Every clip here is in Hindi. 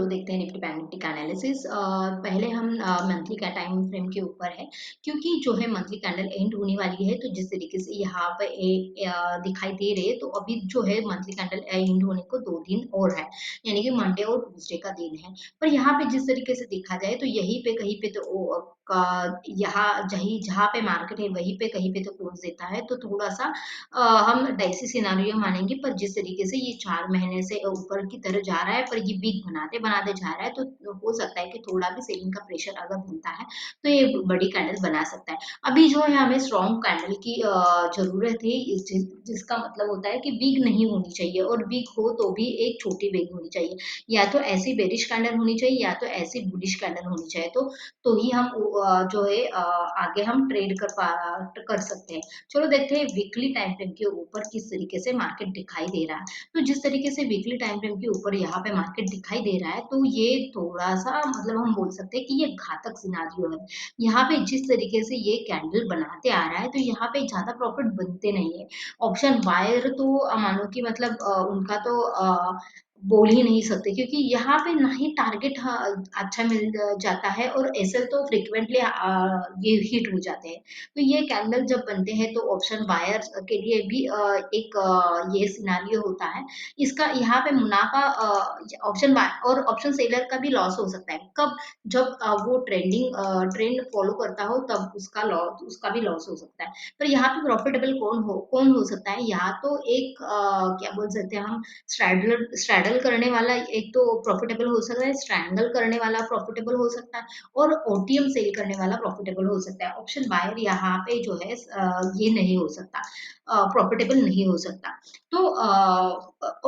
तो देखते हैं निफ्टी बैंक निफ्टी का एनालिसिस। पहले हम मंथली का टाइम फ्रेम के ऊपर है, क्योंकि जो है मंथली कैंडल एंड होने वाली है। तो जिस तरीके से यहाँ पे दिखाई दे रहे हैं, तो अभी जो है मंथली कैंडल एंड होने को 2 दिन और है, यानी कि मंडे और ट्यूसडे का दिन है। पर यहाँ पे जिस तरीके से देखा जाए तो यहीं पे कहीं पे तो यहाँ जहीं जहाँ पे मार्केट है वहीं पे कहीं पे तो क्लोज देता है, तो थोड़ा सा हम डाइसी सिनारियो मानेंगे। पर जिस तरीके से ये 4 महीने से ऊपर की तरफ जा रहा है, पर ये वीक बनाते बनाते जा रहा है, तो हो सकता है कि थोड़ा भी सेलिंग का प्रेशर अगर बनता है तो ये बड़ी कैंडल बना सकता है। अभी जो है हमें स्ट्रॉन्ग कैंडल की जरूरत है, जिसका मतलब होता है कि वीक नहीं होनी चाहिए, और वीक हो तो भी एक छोटी वीक होनी चाहिए। या तो ऐसी बेरिश कैंडल होनी चाहिए या तो ऐसी बुलिश कैंडल होनी चाहिए, तो ही हम जो है आगे हम ट्रेड कर सकते हैं। चलो देखते हैं वीकली टाइम फ्रेम के ऊपर किस तरीके से मार्केट दिखाई दे रहा है। तो जिस तरीके से वीकली टाइम फ्रेम के ऊपर यहाँ पे मार्केट दिखाई दे रहा है, तो ये थोड़ा सा मतलब हम बोल सकते हैं कि ये घातक सिनारियो है। यहाँ पे जिस तरीके से ये कैंडल बनाते आ रहा है, तो यहाँ पे ज्यादा प्रॉफिट बनते नहीं है। ऑप्शन बायर तो मानो कि मतलब उनका तो बोल ही नहीं सकते, क्योंकि यहाँ पे ना ही टारगेट अच्छा मिल जाता है, और एसएल तो फ्रिक्वेंटली ये हिट हो जाते हैं। तो ये कैंडल जब बनते हैं तो ऑप्शन बायर्स के लिए भी एक ये सिनारियो होता है। इसका यहाँ पे मुनाफा ऑप्शन बाय और ऑप्शन सेलर का भी लॉस हो सकता है। कब? जब वो ट्रेंड फॉलो करता हो, तब उसका भी लॉस हो सकता है। पर यहाँ पे प्रॉफिटेबल कौन हो सकता है? या तो एक क्या बोल सकते हैं हम, स्ट्रैडल करने वाला एक तो प्रॉफिटेबल हो सकता है, स्ट्रैंगल करने वाला प्रॉफिटेबल हो सकता है, और ओटीएम सेल करने वाला प्रॉफिटेबल हो सकता है। ऑप्शन बायर यहाँ पे जो है ये नहीं हो सकता, प्रॉफिटेबल नहीं हो सकता। तो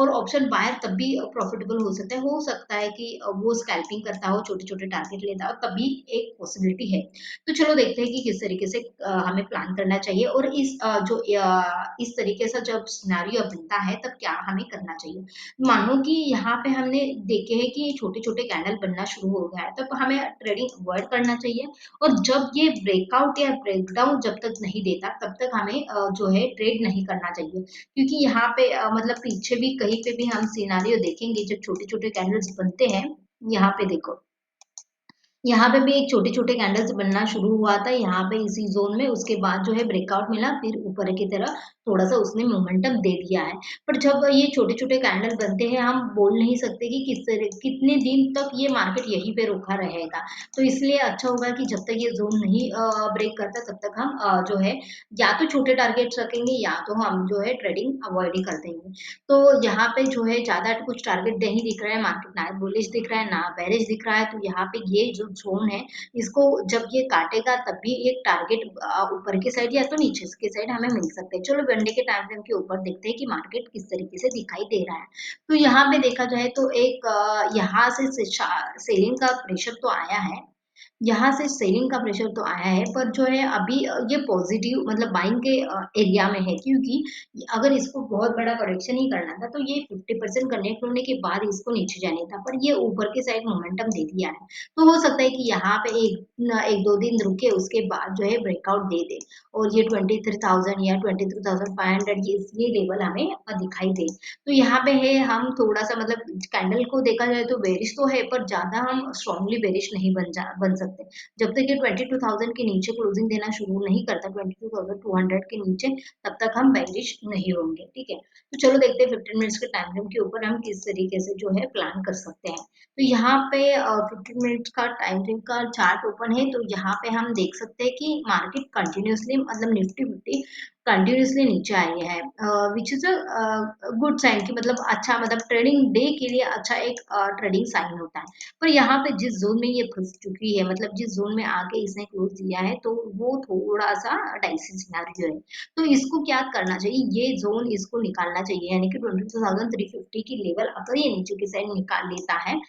और ऑप्शन बायर तब भी प्रॉफिटेबल हो सकता है कि वो स्कैल्पिंग करता हो, छोटे छोटे टारगेट लेता हो, तभी एक पॉसिबिलिटी है। तो चलो देखते हैं कि किस तरीके से हमें प्लान करना चाहिए, और इस तरीके से जब सिनेरियो बनता है तब क्या हमें करना चाहिए। मानो कि यहाँ पे हमने देखे हैं कि छोटे छोटे कैंडल बनना शुरू हो गया है, तब हमें ट्रेडिंग अवॉइड करना चाहिए। और जब ये ब्रेकआउट या ब्रेकडाउन जब तक नहीं देता, तब तक हमें जो है ट्रेड नहीं करना चाहिए। क्योंकि यहाँ पे मतलब पीछे भी कहीं पे भी हम सिनारियो देखेंगे, जब छोटे छोटे कैंडल्स बनते हैं। यहाँ पे देखो, यहाँ पे भी एक छोटे छोटे कैंडल्स बनना शुरू हुआ था यहाँ पे इसी जोन में, उसके बाद जो है ब्रेकआउट मिला, फिर ऊपर की तरह थोड़ा सा उसने मोमेंटम दे दिया है। पर जब ये छोटे छोटे कैंडल बनते हैं, हम बोल नहीं सकते कि कितने दिन तक ये मार्केट यहीं पे रुका रहेगा। तो इसलिए अच्छा होगा कि जब तक ये जोन नहीं ब्रेक करता, तब तक हम जो है या तो छोटे टारगेट्स रखेंगे, या तो हम जो है ट्रेडिंग अवॉइड ही कर देंगे। तो यहाँ पे जो है ज्यादा कुछ टारगेट नहीं दिख रहा है, मार्केट ना बुलिश दिख रहा है ना बेरिश दिख रहा है। तो यहाँ पे ये जो जोन है, इसको जब ये काटेगा तब भी एक टारगेट ऊपर की साइड या तो नीचे की साइड हमें मिल सकते हैं। चलो वनडे के टाइम फ्रेम के ऊपर देखते हैं कि मार्केट किस तरीके से दिखाई दे रहा है। तो यहाँ पे देखा जाए तो एक यहाँ से सेलिंग का प्रेशर तो आया है, यहाँ से सेलिंग का प्रेशर तो आया है, पर जो है अभी ये पॉजिटिव मतलब बाइंग के एरिया में है। क्योंकि अगर इसको बहुत बड़ा करेक्शन ही करना था, तो ये 50% कनेक्ट होने के बाद इसको नीचे जाने था, पर ये ऊपर की साइड मोमेंटम दे दिया है। तो हो सकता है कि यहाँ पे एक दो दिन रुके, उसके बाद जो है ब्रेकआउट दे दे, और ये 23,000 या 23,500 ये लेवल हमें दिखाई दे। तो यहाँ पे है हम थोड़ा सा मतलब कैंडल को देखा जाए तो बेरिश तो है, पर ज्यादा हम स्ट्रांगली बेरिश नहीं बन सकते। जब तक ये 22,000 के नीचे क्लोजिंग देना शुरू नहीं करता, 22,200 के नीचे, तब तक हम बेरिश नहीं होंगे। ठीक है, तो चलो देखते हैं 15 मिनट्स के टाइम फ्रेम के ऊपर हम किस तरीके से जो है प्लान कर सकते हैं। तो यहाँ पे 15 मिनट्स का टाइम फ्रेम का चार्ट ओपन है, तो यहाँ पे हम देख सकते हैं कि मार्केट कंटिन्यूसली मतलब निफ्टी फिफ्टी कंटिन्यूसली नीचे आई है, which is a good sign की मतलब अच्छा, मतलब ट्रेडिंग डे के लिए अच्छा एक ट्रेडिंग साइन होता है। पर यहाँ पे जिस जोन में ये फंस चुकी है, मतलब जिस जोन में आके इसने क्लोज दिया है, तो वो थोड़ा सा डाइसी सिनेरियो है। तो इसको क्या करना चाहिए, ये जोन इसको निकालना चाहिए, यानी कि 22,350 की लेवल अगर ये नीचे की साइड निकाल लेता है,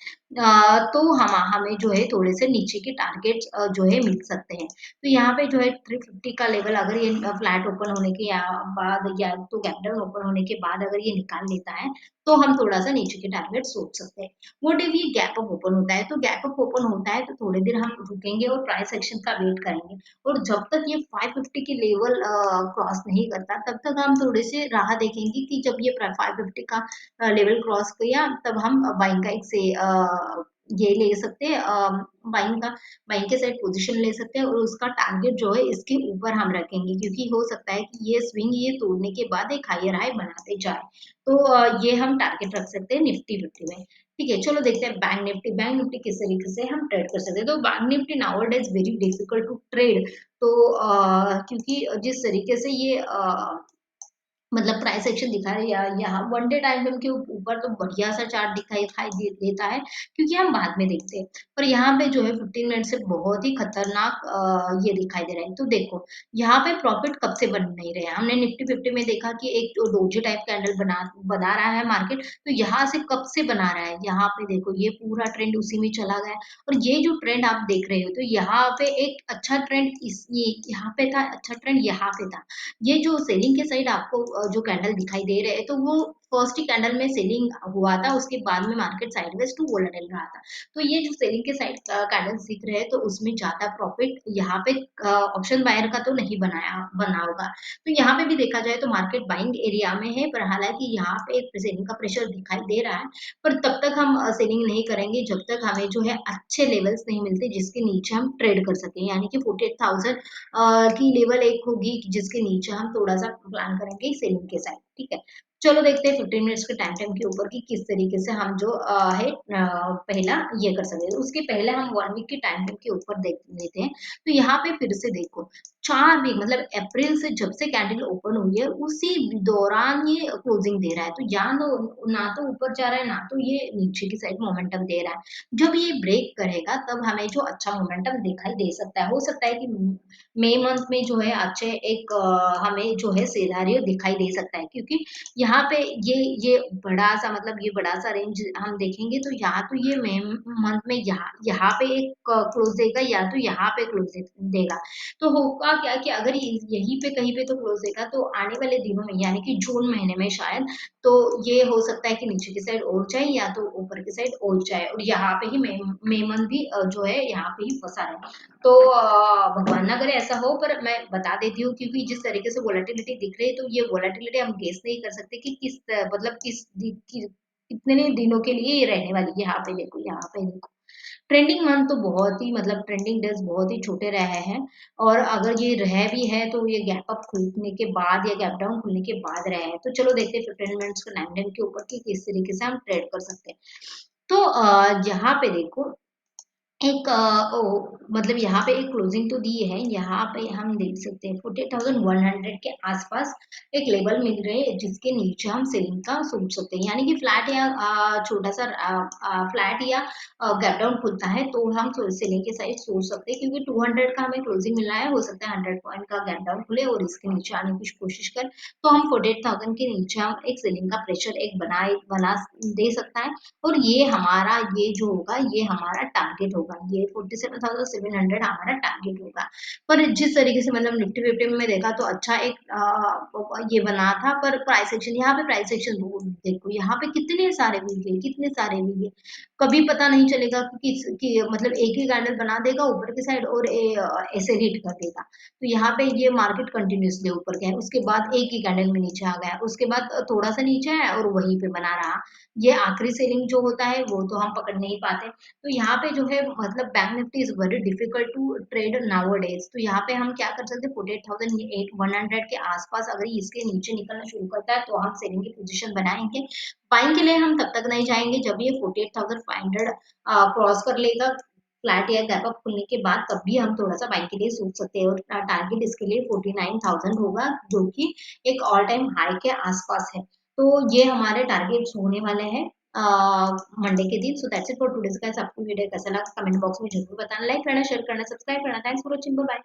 तो हमें जो है थोड़े से नीचे के टारगेट जो है मिल सकते हैं। तो यहाँ पे जो है 350 का लेवल अगर ये फ्लैट ओपन होने के बाद, या तो गैप डाउन ओपन होने के बाद अगर ये निकाल लेता है, तो हम थोड़ा सा नीचे के टारगेट सोच सकते हैं। व्हाट इफ ये गैप अप ओपन होता है? तो गैप अप ओपन होता है तो थोड़ी देर हम रुकेंगे और प्राइस एक्शन का वेट करेंगे, और जब तक ये 550 के लेवल क्रॉस नहीं करता, तब तक हम थोड़े से राह देखेंगे कि जब ये 550 का लेवल क्रॉस किया, तब हम बाइंग का एक से ये ले सकते हैं बाइंग का, बाइंग के साइड पोजीशन ले सकते हैं और उसका टारगेट जो है इसके ऊपर हम रखेंगे, क्योंकि हो सकता है कि ये स्विंग ये तोड़ने के बाद एक हायर हाई बनाते जाए। तो ये हम टारगेट रख सकते हैं निफ्टी 50 में। ठीक है, चलो देखते हैं बैंक निफ्टी। बैंक निफ्टी किस तरीके से हम ट्रेड कर सकते हैं। तो bank nifty now is very difficult to trade. तो क्योंकि जिस तरीके से ये मतलब प्राइस एक्शन दिखा रही है यहाँ वन डे टाइम फ्रेम के ऊपर तो बढ़िया सा चार्ट दिखाई देता है, क्योंकि हम बाद में देखते हैं। पर यहाँ पे जो है 15 मिनट से बहुत ही खतरनाक ये दिखाई दे रहा है। तो देखो यहाँ पे प्रॉफिट कब से बन नहीं रहे हैं। हमने निफ्टी 50 में देखा कि एक डोजी टाइप कैंडल बना बना रहा है मार्केट, तो यहाँ से कब से बना रहा है। यहाँ पे देखो ये पूरा ट्रेंड उसी में चला गया, और ये जो ट्रेंड आप देख रहे हो तो यहाँ पे एक अच्छा ट्रेंड इस ये यहाँ पे था, अच्छा ट्रेंड यहाँ पे था। ये जो सेलिंग के साइड आपको जो कैंडल दिखाई दे रहे हैं तो वो फर्स्ट ही कैंडल में सेलिंग हुआ था, उसके बाद में मार्केट साइडवेज टू वोलेटाइल रहा था। तो ये जो सेलिंग के साइड कैंडल्स दिख रहे हैं तो उसमें ज्यादा प्रॉफिट यहाँ पे ऑप्शन बायर का तो नहीं बना होगा। तो यहाँ पे भी देखा जाए तो मार्केट बाइंग एरिया में है, पर हालांकि यहाँ पे एक सेलिंग का प्रेशर दिखाई दे रहा है। पर तब तक हम सेलिंग नहीं करेंगे जब तक हमें जो है अच्छे लेवल्स नहीं मिलते जिसके नीचे हम ट्रेड कर सकें, यानी कि 48,000 की लेवल एक होगी जिसके नीचे हम थोड़ा सा प्लान करेंगे सेलिंग के साइड। ठीक है, चलो देखते हैं 15 मिनट्स के टाइम टाइम के ऊपर कि किस तरीके से हम जो है पहला ये कर सकते हैं। उसके पहले हम 1 वीक के टाइम टाइम के ऊपर देख लेते हैं। तो यहाँ पे फिर से देखो 4 वीक मतलब अप्रैल से जब से कैंडल ओपन हुई है उसी दौरान ये क्लोजिंग दे रहा है। तो या ना तो ऊपर जा रहा है ना तो ये नीचे की साइड मोमेंटम दे रहा है। जब ये ब्रेक करेगा तब हमें जो अच्छा मोमेंटम दिखाई दे सकता है। हो सकता है कि मई मंथ में जो है अच्छे एक हमें जो है सिनेरियो दिखाई दे सकता है, क्योंकि यहाँ पे ये बड़ा सा मतलब ये बड़ा सा रेंज हम देखेंगे तो या तो ये मई मंथ में यहाँ यहाँ पे एक क्लोज देगा या तो यहाँ पे क्लोज देगा। तो होगा क्या कि अगर यहीं पे कहीं पे तो क्लोज देगा तो आने वाले दिनों में यानी कि जून महीने में शायद तो ये हो सकता है कि नीचे की साइड और जाए या तो ऊपर की साइड और जाए, और यहाँ पे ही मई मंथ भी जो है यहाँ पे ही फंसा है। तो भगवान ना करे ऐसा हो, पर मैं बता देती हूँ क्योंकि जिस तरीके से वोलेटिलिटी दिख रही है तो ये वोलेटिलिटी हम गेस नहीं कर सकते कि मतलब कितने दिनों के लिए ये रहने वाली है। यहाँ पे देखो, यहाँ पे देखो ट्रेंडिंग मंथ तो बहुत ही मतलब ट्रेंडिंग डेज बहुत ही छोटे रहे हैं, और अगर ये रह भी है तो ये गैप अप खुलने के बाद या गैप डाउन खुलने के बाद रहे हैं। तो चलो देखते हैं 15 मिनट्स के 9 के ऊपर कि किस तरीके से हम ट्रेड कर सकते हैं। तो यहाँ पे देखो एक मतलब यहाँ पे एक क्लोजिंग तो दी है, यहाँ पे हम देख सकते हैं 48,100 के आसपास एक लेवल मिल रहे हैं जिसके नीचे हम सेलिंग का सोच सकते हैं, यानी कि फ्लैट या छोटा सा फ्लैट या गैप डाउन खुलता है तो हम सेलिंग के साइड सोच सकते हैं, क्योंकि 200 का हमें क्लोजिंग मिला है। हो सकता है 100 पॉइंट का गैप डाउन खुले और इसके नीचे आने की कोशिश कर, तो हम 48,000 के नीचे हम एक सेलिंग का प्रेशर एक बना दे सकता है। और ये हमारा ये जो होगा ये हमारा टारगेट होगा, ये 47,700 हमारा टारगेट होगा। पर जिस तरीके से मतलब निफ्टी फिफ्टी में देखा तो अच्छा एक ये बना था, पर प्राइस एक्शन यहाँ पे प्राइस एक्शन देखो यहाँ पे कितने सारे वीक है, कितने सारे वीक है। कभी पता नहीं चलेगा कि मतलब एक ही कैंडल बना देगा ऊपर की साइड और ऐसे हिट कर देगा। तो यहाँ पे ये मार्केट कंटिन्यूसली ऊपर गया, उसके बाद एक ही कैंडल में नीचे आ गया, उसके बाद थोड़ा सा नीचे आया और वहीं पे बना रहा। ये आखिरी सेलिंग जो होता है वो तो हम पकड़ नहीं पाते। तो यहाँ पे जो है मतलब bank nifty is very difficult to trade nowadays. तो यहाँ पे हम क्या कर सकते हैं 48,100 के आसपास अगर ये इसके नीचे निकलना शुरू करता है तो हम सेलिंग की पोजीशन बनाएंगे। बाइंग के लिए हम तब तक नहीं जाएंगे जब ये 48,500 क्रॉस कर लेगा फ्लैट या गैप अप खुलने के बाद, तब भी हम थोड़ा सा बाइंग के लिए सोच सकते हैं। और टारगेट इसके लिए 49,000 होगा जो कि एक ऑल टाइम हाई के आसपास है। तो ये हमारे टारगेट्स होने वाले हैं मंडे के दिन। So that's it for today's guys. आपको वीडियो कैसा लगा कमेंट बॉक्स में जरूर बताना, लाइक करना, शेयर करना, सब्सक्राइब करना। Thanks for watching, bye bye.